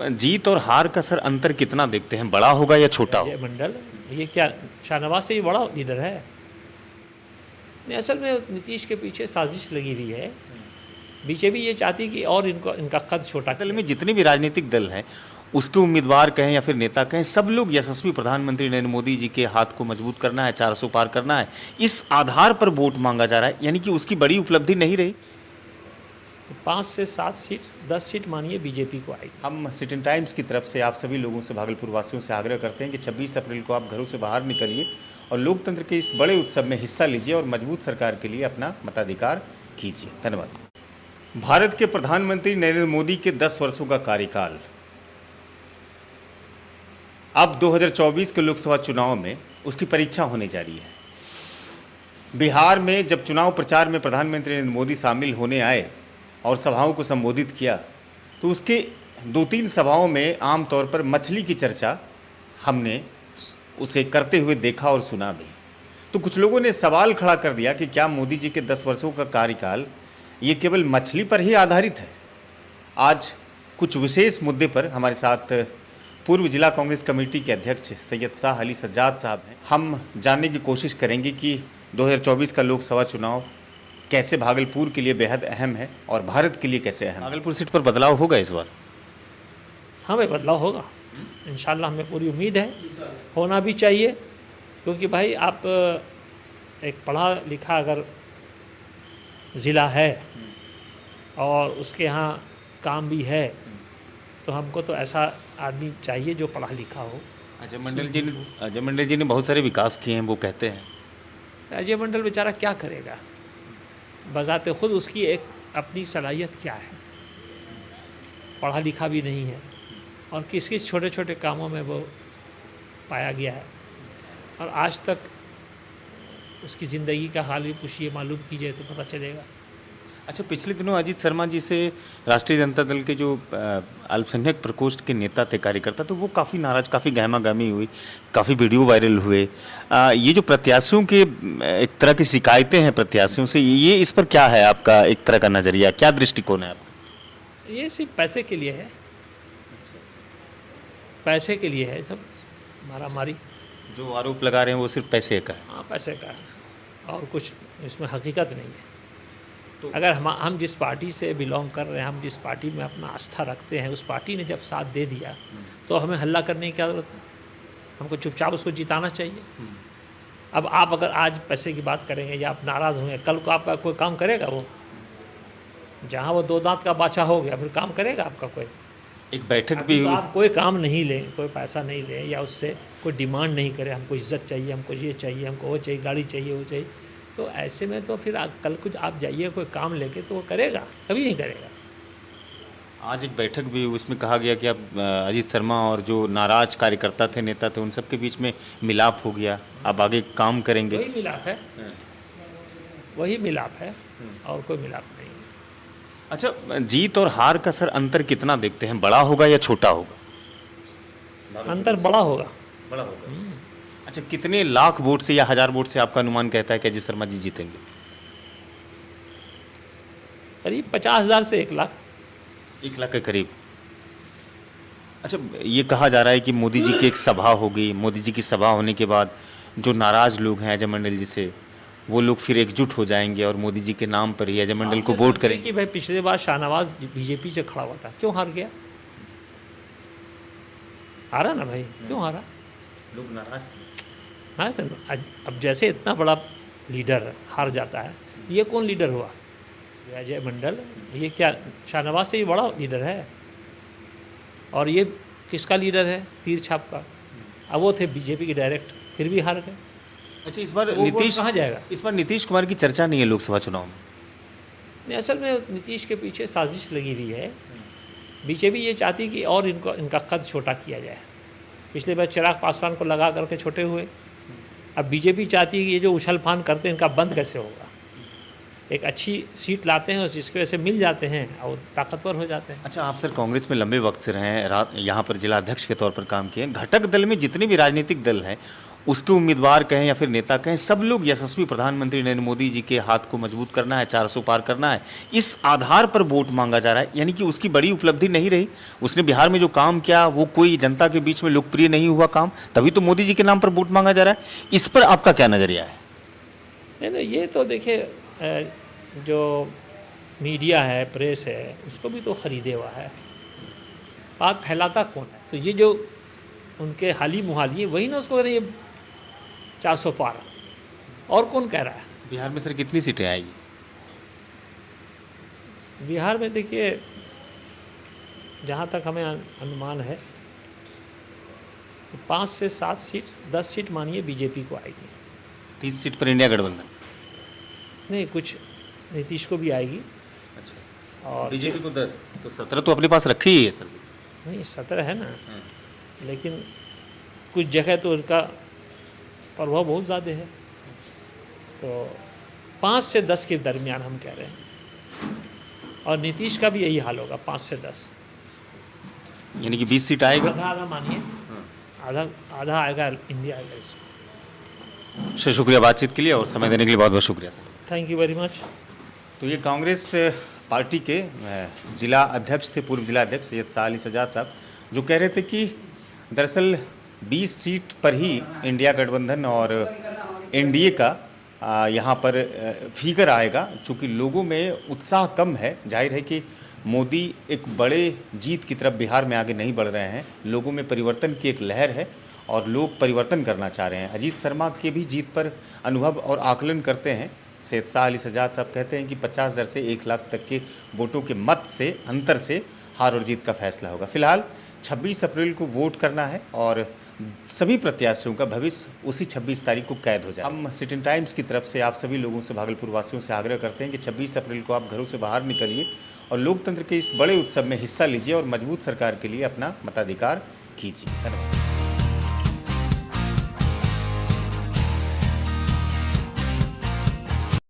जीत और हार का सर अंतर कितना देखते हैं, बड़ा होगा या छोटा अजय होगा? मंडल ये क्या शाहनवाज से ही बड़ा लीडर है? नहीं, असल में नीतीश के पीछे साजिश लगी हुई है। बीजेपी ये चाहती कि और इनका कद छोटा दल किया में जितने भी राजनीतिक दल हैं, उसके उम्मीदवार कहें या फिर नेता कहें, सब लोग यशस्वी प्रधानमंत्री नरेंद्र मोदी जी के हाथ को मजबूत करना है, 400 पार करना है, इस आधार पर वोट मांगा जा रहा है। यानी कि उसकी बड़ी उपलब्धि नहीं रही। 5 से 7 सीट 10 सीट मानिए बीजेपी को आएगी। हम सिटी टाइम्स की तरफ से आप सभी लोगों से, भागलपुर वासियों से आग्रह करते हैं कि 26 अप्रैल को आप घरों से बाहर निकलिए और लोकतंत्र के इस बड़े उत्सव में हिस्सा लीजिए और मजबूत सरकार के लिए अपना मताधिकार कीजिए। धन्यवाद। भारत के प्रधानमंत्री नरेंद्र मोदी के 10 वर्षों का कार्यकाल अब 2024 के लोकसभा चुनाव में उसकी परीक्षा होने जा रही है। बिहार में जब चुनाव प्रचार में प्रधानमंत्री नरेंद्र मोदी शामिल होने आए और सभाओं को संबोधित किया, तो उसके 2-3 सभाओं में आमतौर पर मछली की चर्चा हमने उसे करते हुए देखा और सुना भी। तो कुछ लोगों ने सवाल खड़ा कर दिया कि क्या मोदी जी के 10 वर्षों का कार्यकाल ये केवल मछली पर ही आधारित है। आज कुछ विशेष मुद्दे पर हमारे साथ पूर्व जिला कांग्रेस कमेटी के अध्यक्ष सैयद शाह अली सज्जाद साहब हैं। हम जानने की कोशिश करेंगे कि 2024 का लोकसभा चुनाव कैसे भागलपुर के लिए बेहद अहम है और भारत के लिए कैसे अहम है। भागलपुर सीट पर बदलाव होगा इस बार? हाँ भाई, बदलाव होगा इंशाल्लाह, हमें पूरी उम्मीद है, होना भी चाहिए। क्योंकि भाई आप एक पढ़ा लिखा अगर ज़िला है और उसके यहाँ काम भी है, तो हमको तो ऐसा आदमी चाहिए जो पढ़ा लिखा हो। अजय मंडल जी ने बहुत सारे विकास किए हैं, वो कहते हैं। अजय मंडल बेचारा क्या करेगा, बजाते खुद उसकी एक अपनी सलाहियत क्या है, पढ़ा लिखा भी नहीं है और किस किस छोटे छोटे कामों में वो पाया गया है और आज तक उसकी ज़िंदगी का हाल भी पूछिए, मालूम कीजिए तो पता चलेगा। अच्छा, पिछले दिनों अजीत शर्मा जी से राष्ट्रीय जनता दल के जो अल्पसंख्यक प्रकोष्ठ के नेता थे, कार्यकर्ता, तो वो काफ़ी नाराज़, काफ़ी गहमागहमी हुई, काफ़ी वीडियो वायरल हुए। ये जो प्रत्याशियों के एक तरह की शिकायतें हैं प्रत्याशियों से, ये इस पर क्या है आपका एक तरह का नज़रिया, क्या दृष्टिकोण है आपका? ये सिर्फ पैसे के लिए है, पैसे के लिए है सब मारामारी। जो आरोप लगा रहे हैं वो सिर्फ पैसे का है। हाँ, पैसे का है और कुछ इसमें हकीकत नहीं है। तो अगर हम जिस पार्टी से बिलोंग कर रहे हैं, हम जिस पार्टी में अपना आस्था रखते हैं, उस पार्टी ने जब साथ दे दिया तो हमें हल्ला करने की क्या ज़रूरत है? हमको चुपचाप उसको जिताना चाहिए। अब आप अगर आज पैसे की बात करेंगे या आप नाराज़ होंगे, कल को आपका कोई काम करेगा? वो जहाँ वो 2 दांत का बाछा हो गया, फिर काम करेगा आपका कोई? एक बैठक भी तो आप कोई काम नहीं लें, कोई पैसा नहीं लें या उससे कोई डिमांड नहीं करें, हमको इज्जत चाहिए, हमको ये चाहिए, हमको वो चाहिए, गाड़ी चाहिए, वो चाहिए, तो ऐसे में तो फिर कल कुछ आप जाइए कोई काम लेके, तो वो करेगा? कभी नहीं करेगा। आज एक बैठक भी, उसमें कहा गया कि अब अजीत शर्मा और जो नाराज कार्यकर्ता थे, नेता थे, उन सब के बीच में मिलाप हो गया, अब आगे काम करेंगे। वही मिलाप है, वही मिलाप है और कोई मिलाप नहीं है। अच्छा, जीत और हार का सर अंतर कितना देखते हैं, बड़ा होगा या छोटा होगा? अंतर बड़ा होगा। बड़ा होगा। अच्छा, कितने लाख वोट से या 1000 वोट से आपका अनुमान कहता है कि अजीत शर्मा जी जीतेंगे? करीब 50,000 से 1 लाख। 1 लाख के करीब। अच्छा, ये कहा जा रहा है कि मोदी जी की एक सभा होगी, मोदी जी की सभा होने के बाद जो नाराज लोग हैं अजय मंडल जी से, वो लोग फिर एकजुट हो जाएंगे और मोदी जी के नाम पर ही अजय मंडल को वोट करेंगे। कि भाई पिछले बार शाहनवाज बीजेपी से खड़ा हुआ था, क्यों हार गया? हारा ना भाई, क्यों हारा? लोग नाराज थे। हाँ सर, अब जैसे इतना बड़ा लीडर हार जाता है, ये कौन लीडर हुआ? अजय मंडल ये क्या शाहनवाज से ही बड़ा लीडर है और ये किसका लीडर है? तीर छाप का। अब वो थे बीजेपी के डायरेक्ट, फिर भी हार गए। अच्छा, इस बार वो नीतीश कहाँ जाएगा? इस बार नीतीश कुमार की चर्चा नहीं है लोकसभा चुनाव में। नहीं, असल में नीतीश के पीछे साजिश लगी हुई है। बीजेपी ये चाहती कि और इनका कद छोटा किया जाए। पिछले बार चिराग पासवान को लगा करके छोटे हुए, अब बीजेपी चाहती है कि ये जो उछल फान करते हैं इनका बंद कैसे होगा। एक अच्छी सीट लाते हैं और जिसकी वजह से मिल जाते हैं और ताकतवर हो जाते हैं। अच्छा, आप सर कांग्रेस में लंबे वक्त से रहे हैं, यहाँ पर जिला अध्यक्ष के तौर पर काम किए हैं। घटक दल में जितने भी राजनीतिक दल हैं उसके उम्मीदवार कहें या फिर नेता कहें, सब लोग यशस्वी प्रधानमंत्री नरेंद्र मोदी जी के हाथ को मजबूत करना है, 400 पार करना है, इस आधार पर वोट मांगा जा रहा है। यानी कि उसकी बड़ी उपलब्धि नहीं रही, उसने बिहार में जो काम किया वो कोई जनता के बीच में लोकप्रिय नहीं हुआ काम, तभी तो मोदी जी के नाम पर वोट मांगा जा रहा है। इस पर आपका क्या नज़रिया है? नहीं, ये तो देखिए जो मीडिया है, प्रेस है, उसको भी तो ख़रीदे हुआ है। बात फैलाता कौन है? तो ये जो उनके हाली मुहाली है वही ना उसको कह रहे ये 400 पार, और कौन कह रहा है? बिहार में सर कितनी सीटें आएगी? बिहार में देखिए जहाँ तक हमें अनुमान है 5 से 7 सीट, 10 सीट मानिए बीजेपी को आएगी। 30 सीट पर इंडिया गठबंधन? नहीं, कुछ नीतीश को भी आएगी। अच्छा, और बीजेपी को 10, तो 17 तो अपने पास रखी ही है सर। नहीं, 17 है ना, लेकिन कुछ जगह तो उनका प्रभाव बहुत ज़्यादा है, तो 5 से 10 के दरमियान हम कह रहे हैं। और नीतीश का भी यही हाल होगा, 5 से 10, यानी कि 20 सीट आएगा। आधा आधा मानिए, आधा आएगा, इंडिया आएगा इसको। सर शुक्रिया बातचीत के लिए और समय देने के लिए बहुत बहुत शुक्रिया sir. Thank you very much. तो ये कांग्रेस पार्टी के जिला अध्यक्ष थे, पूर्व जिला अध्यक्ष सैयद शाह अली सज्जाद साहब, जो कह रहे थे कि दरअसल 20 सीट पर ही इंडिया गठबंधन और एनडीए का यहाँ पर फिगर आएगा। चूँकि लोगों में उत्साह कम है, जाहिर है कि मोदी एक बड़े जीत की तरफ बिहार में आगे नहीं बढ़ रहे हैं, लोगों में परिवर्तन की एक लहर है और लोग परिवर्तन करना चाह रहे हैं। अजीत शर्मा के भी जीत पर अनुभव और आकलन करते हैं। सैयद शाह अली सज्जाद साहब कहते हैं कि 50,000 से 1 लाख तक के वोटों के मत से अंतर से हार और जीत का फैसला होगा। फिलहाल 26 अप्रैल को वोट करना है और सभी प्रत्याशियों का भविष्य उसी 26 तारीख को कैद हो जाए। हम सिटी टाइम्स की तरफ से आप सभी लोगों से, भागलपुर वासियों से आग्रह करते हैं कि 26 अप्रैल को आप घरों से बाहर निकलिए और लोकतंत्र के इस बड़े उत्सव में हिस्सा लीजिए और मजबूत सरकार के लिए अपना मताधिकार कीजिए। धन्यवाद।